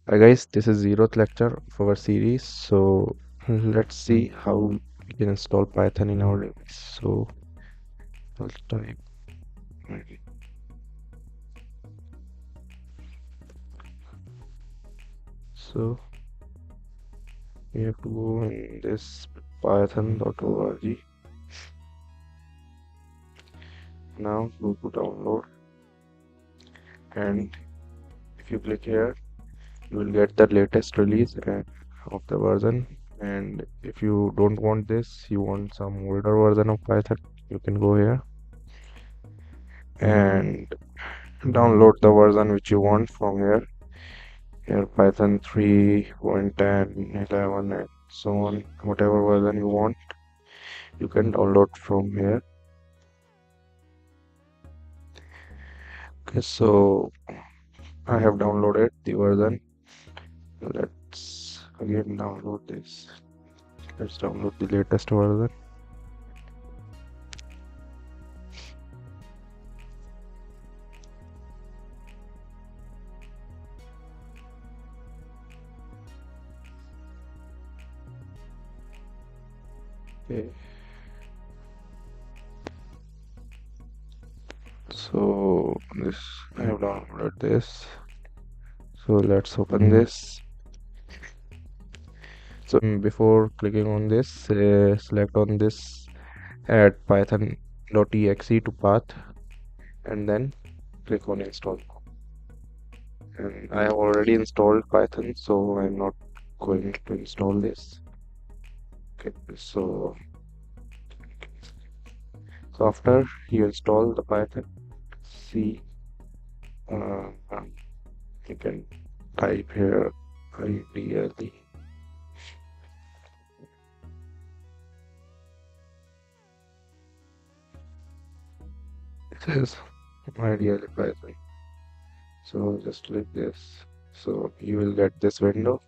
Hi guys, this is zeroth lecture of our series. So let's see how we can install Python in our device. So I'll type. So we have to go in this python.org. Now go to download, and if you click here, you will get the latest release of the version. And if you don't want this, you want some older version of Python, you can go here and download the version which you want from here Python 3.10, 11 and so on, whatever version you want, you can download from here. Okay, so I have downloaded the version. Let's again download this. Let's download the latest version. Okay, so this I have downloaded this. So let's open this. So before clicking on this, select on this, add python.exe to path, and then click on install. And I have already installed Python, so I'm not going to install this. Okay, so after you install the Python, see, uh, you can type here ideally. It says ideally Python. So just click this. So you will get this window,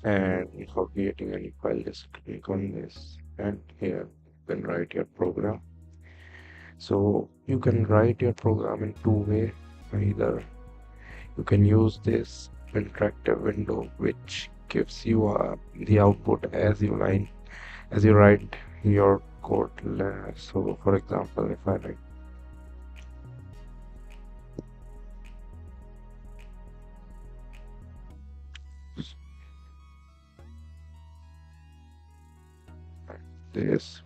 and for creating any file, just click on this, and here you can write your program. So you can write your program in two ways. Either you can use this interactive window which gives you the output as you write your code. So for example, if I write this,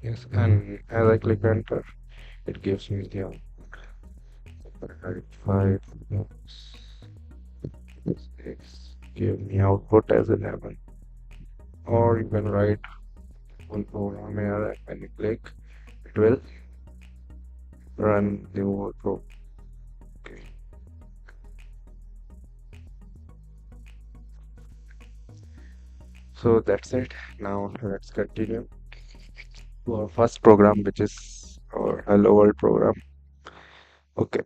yes, and as I click enter, it gives me the output. If I write 5 6, give me output as 11. Or you can write one program here, and when you click, it will run the whole program. Okay. So that's it. Now let's continue to our first program, which is our hello world program. Okay.